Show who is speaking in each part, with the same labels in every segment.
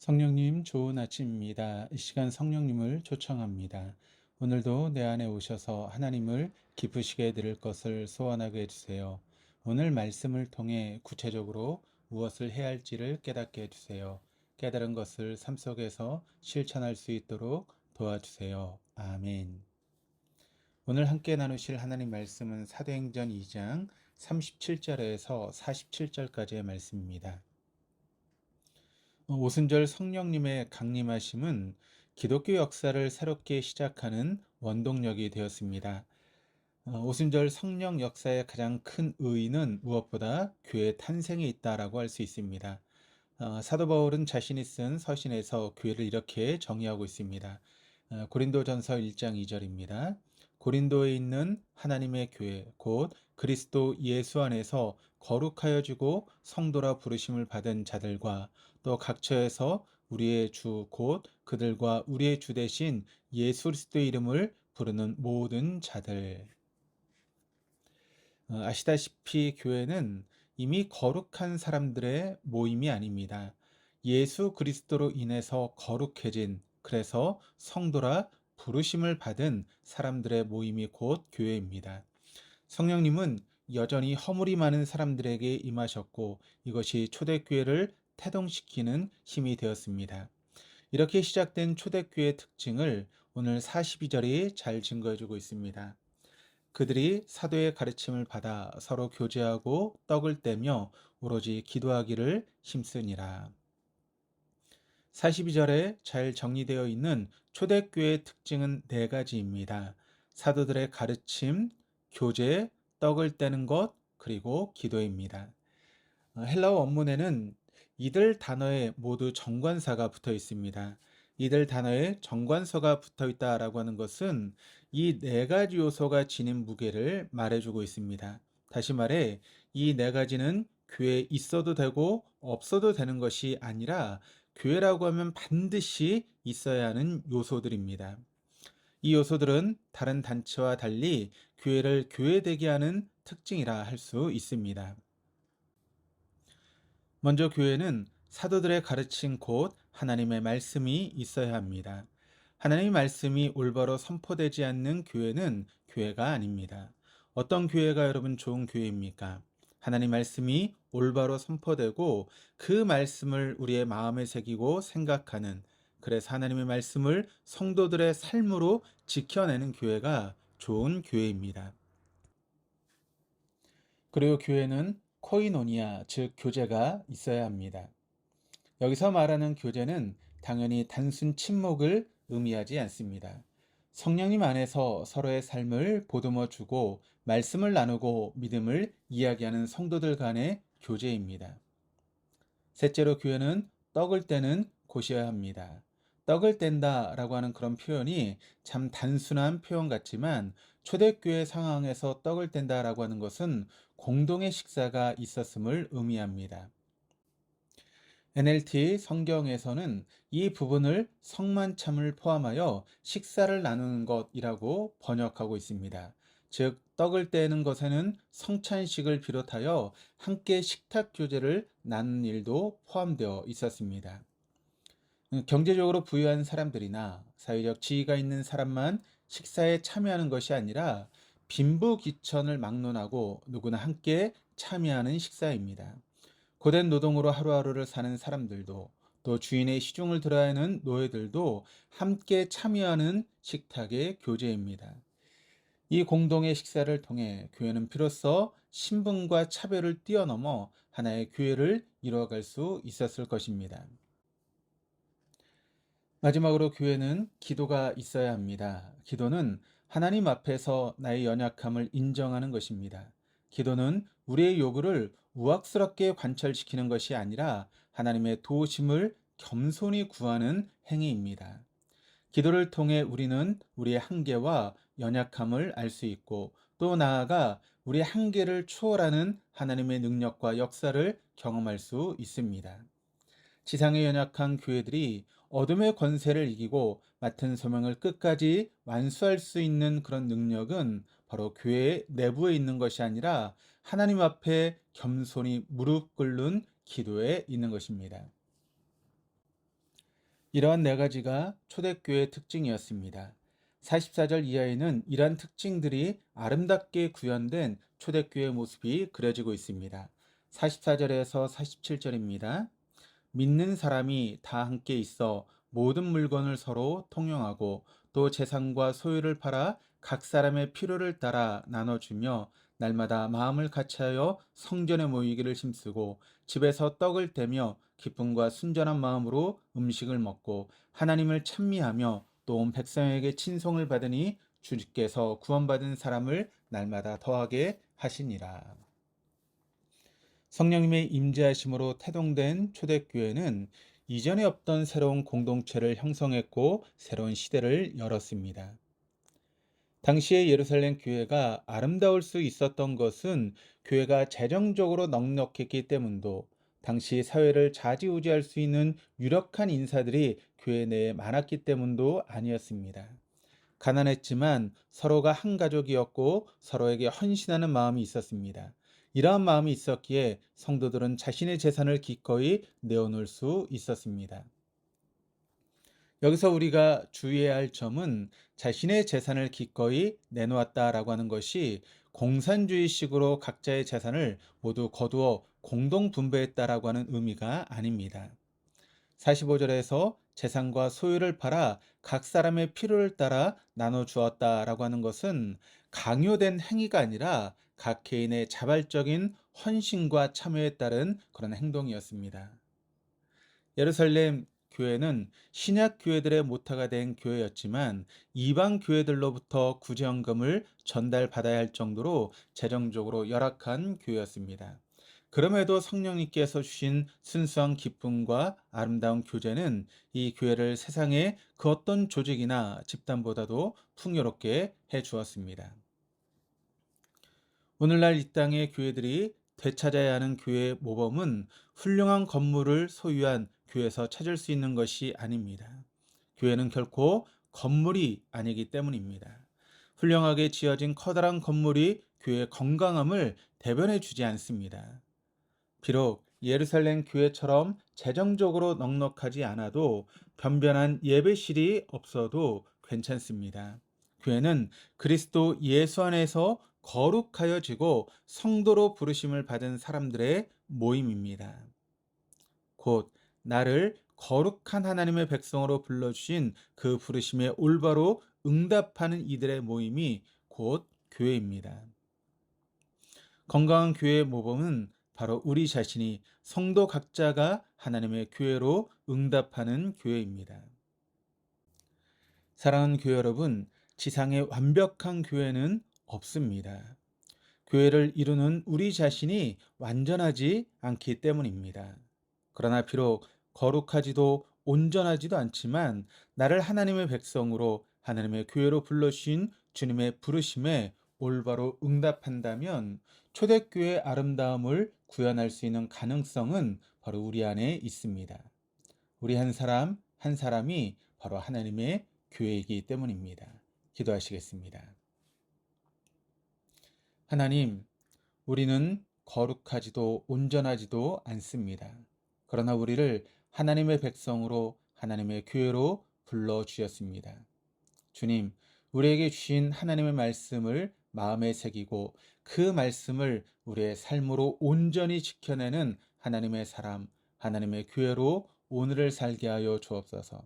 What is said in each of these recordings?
Speaker 1: 성령님, 좋은 아침입니다. 이 시간 성령님을 초청합니다. 오늘도 내 안에 오셔서 하나님을 기쁘시게 드릴 것을 소원하게 해주세요. 오늘 말씀을 통해 구체적으로 무엇을 해야 할지를 깨닫게 해주세요. 깨달은 것을 삶 속에서 실천할 수 있도록 도와주세요. 아멘. 오늘 함께 나누실 하나님 말씀은 사도행전 2장 37절에서 47절까지의 말씀입니다. 오순절 성령님의 강림하심은 기독교 역사를 새롭게 시작하는 원동력이 되었습니다. 오순절 성령 역사의 가장 큰 의의는 무엇보다 교회 탄생에 있다라고 할 수 있습니다. 사도 바울은 자신이 쓴 서신에서 교회를 이렇게 정의하고 있습니다. 고린도전서 1장 2절입니다. 고린도에 있는 하나님의 교회 곧 그리스도 예수 안에서 거룩하여 주고 성도라 부르심을 받은 자들과 또 각처에서 우리의 주 곧 그들과 우리의 주 대신 예수 그리스도의 이름을 부르는 모든 자들. 아시다시피 교회는 이미 거룩한 사람들의 모임이 아닙니다. 예수 그리스도로 인해서 거룩해진, 그래서 성도라 부르심을 받은 사람들의 모임이 곧 교회입니다. 성령님은 여전히 허물이 많은 사람들에게 임하셨고 이것이 초대교회를 태동시키는 힘이 되었습니다. 이렇게 시작된 초대교회의 특징을 오늘 42절이 잘 증거해주고 있습니다. 그들이 사도의 가르침을 받아 서로 교제하고 떡을 떼며 오로지 기도하기를 힘쓰니라. 42절에 잘 정리되어 있는 초대교회의 특징은 네 가지입니다. 사도들의 가르침, 교제, 떡을 떼는 것, 그리고 기도입니다. 헬라어 원문에는 이들 단어에 모두 정관사가 붙어 있습니다. 이들 단어에 정관사가 붙어 있다라고 하는 것은 이 네 가지 요소가 지닌 무게를 말해주고 있습니다. 다시 말해 이 네 가지는 교회에 있어도 되고 없어도 되는 것이 아니라 교회라고 하면 반드시 있어야 하는 요소들입니다. 이 요소들은 다른 단체와 달리 교회를 교회되게 하는 특징이라 할 수 있습니다. 먼저 교회는 사도들의 가르침 곧 하나님의 말씀이 있어야 합니다. 하나님의 말씀이 올바로 선포되지 않는 교회는 교회가 아닙니다. 어떤 교회가 여러분 좋은 교회입니까? 하나님 말씀이 올바로 선포되고 그 말씀을 우리의 마음에 새기고 생각하는, 그래서 하나님의 말씀을 성도들의 삶으로 지켜내는 교회가 좋은 교회입니다. 그리고 교회는 코이노니아, 즉 교제가 있어야 합니다. 여기서 말하는 교제는 당연히 단순 침묵을 의미하지 않습니다. 성령님 안에서 서로의 삶을 보듬어 주고 말씀을 나누고 믿음을 이야기하는 성도들 간의 교제입니다. 셋째로 교회는 떡을 떼는 곳이어야 합니다. 떡을 뗀다 라고 하는 그런 표현이 참 단순한 표현 같지만 초대교회 상황에서 떡을 뗀다 라고 하는 것은 공동의 식사가 있었음을 의미합니다. NLT 성경에서는 이 부분을 성만참을 포함하여 식사를 나누는 것이라고 번역하고 있습니다. 즉, 떡을 떼는 것에는 성찬식을 비롯하여 함께 식탁 교제를 나누는 일도 포함되어 있었습니다. 경제적으로 부유한 사람들이나 사회적 지위가 있는 사람만 식사에 참여하는 것이 아니라 빈부귀천을 막론하고 누구나 함께 참여하는 식사입니다. 고된 노동으로 하루하루를 사는 사람들도 또 주인의 시중을 들어야 하는 노예들도 함께 참여하는 식탁의 교제입니다. 이 공동의 식사를 통해 교회는 비로소 신분과 차별을 뛰어넘어 하나의 교회를 이루어갈 수 있었을 것입니다. 마지막으로 교회는 기도가 있어야 합니다. 기도는 하나님 앞에서 나의 연약함을 인정하는 것입니다. 기도는 우리의 요구를 우악스럽게 관철시키는 것이 아니라 하나님의 도우심을 겸손히 구하는 행위입니다. 기도를 통해 우리는 우리의 한계와 연약함을 알 수 있고 또 나아가 우리의 한계를 초월하는 하나님의 능력과 역사를 경험할 수 있습니다. 지상에 연약한 교회들이 어둠의 권세를 이기고 맡은 소명을 끝까지 완수할 수 있는 그런 능력은 바로 교회 내부에 있는 것이 아니라 하나님 앞에 겸손히 무릎 꿇는 기도에 있는 것입니다. 이러한 네 가지가 초대교회의 특징이었습니다. 44절 이하에는 이러한 특징들이 아름답게 구현된 초대교회 모습이 그려지고 있습니다. 44절에서 47절입니다. 믿는 사람이 다 함께 있어 모든 물건을 서로 통용하고 또 재산과 소유를 팔아 각 사람의 필요를 따라 나눠주며 날마다 마음을 같이하여 성전에 모이기를 힘쓰고 집에서 떡을 떼며 기쁨과 순전한 마음으로 음식을 먹고 하나님을 찬미하며 또 온 백성에게 친송을 받으니 주께서 구원받은 사람을 날마다 더하게 하시니라. 성령님의 임재하심으로 태동된 초대교회는 이전에 없던 새로운 공동체를 형성했고 새로운 시대를 열었습니다. 당시의 예루살렘 교회가 아름다울 수 있었던 것은 교회가 재정적으로 넉넉했기 때문도 당시 사회를 좌지우지할 수 있는 유력한 인사들이 교회 내에 많았기 때문도 아니었습니다. 가난했지만 서로가 한 가족이었고 서로에게 헌신하는 마음이 있었습니다. 이러한 마음이 있었기에 성도들은 자신의 재산을 기꺼이 내어놓을 수 있었습니다. 여기서 우리가 주의해야 할 점은 자신의 재산을 기꺼이 내놓았다라고 하는 것이 공산주의식으로 각자의 재산을 모두 거두어 공동 분배했다라고 하는 의미가 아닙니다. 45절에서 재산과 소유를 팔아 각 사람의 필요를 따라 나눠 주었다라고 하는 것은 강요된 행위가 아니라 각 개인의 자발적인 헌신과 참여에 따른 그런 행동이었습니다. 예루살렘 교회는 신약 교회들의 모타가 된 교회였지만 이방 교회들로부터 구제헌금을 전달받아야 할 정도로 재정적으로 열악한 교회였습니다. 그럼에도 성령님께서 주신 순수한 기쁨과 아름다운 교제는 이 교회를 세상의 그 어떤 조직이나 집단보다도 풍요롭게 해 주었습니다. 오늘날 이 땅의 교회들이 되찾아야 하는 교회의 모범은 훌륭한 건물을 소유한 교회에서 찾을 수 있는 것이 아닙니다. 교회는 결코 건물이 아니기 때문입니다. 훌륭하게 지어진 커다란 건물이 교회의 건강함을 대변해 주지 않습니다. 비록 예루살렘 교회처럼 재정적으로 넉넉하지 않아도 변변한 예배실이 없어도 괜찮습니다. 교회는 그리스도 예수 안에서 거룩하여지고 성도로 부르심을 받은 사람들의 모임입니다. 곧 나를 거룩한 하나님의 백성으로 불러주신 그 부르심에 올바로 응답하는 이들의 모임이 곧 교회입니다. 건강한 교회의 모범은 바로 우리 자신이 성도 각자가 하나님의 교회로 응답하는 교회입니다. 사랑하는 교회 여러분, 지상에 완벽한 교회는 없습니다. 교회를 이루는 우리 자신이 완전하지 않기 때문입니다. 그러나 비록 거룩하지도 온전하지도 않지만 나를 하나님의 백성으로 하나님의 교회로 불러주신 주님의 부르심에 올바로 응답한다면 초대교회의 아름다움을 구현할 수 있는 가능성은 바로 우리 안에 있습니다. 우리 한 사람 한 사람이 바로 하나님의 교회이기 때문입니다. 기도하시겠습니다. 하나님, 우리는 거룩하지도 온전하지도 않습니다. 그러나 우리를 하나님의 백성으로 하나님의 교회로 불러주셨습니다. 주님, 우리에게 주신 하나님의 말씀을 마음에 새기고 그 말씀을 우리의 삶으로 온전히 지켜내는 하나님의 사람, 하나님의 교회로 오늘을 살게 하여 주옵소서.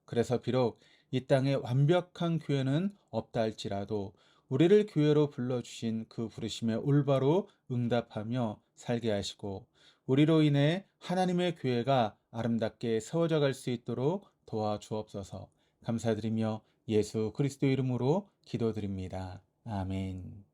Speaker 1: 그래서 비록 이 땅에 완벽한 교회는 없다 할지라도 우리를 교회로 불러주신 그 부르심에 올바로 응답하며 살게 하시고 우리로 인해 하나님의 교회가 아름답게 세워져 갈 수 있도록 도와주옵소서. 감사드리며 예수 그리스도 이름으로 기도드립니다. 아멘.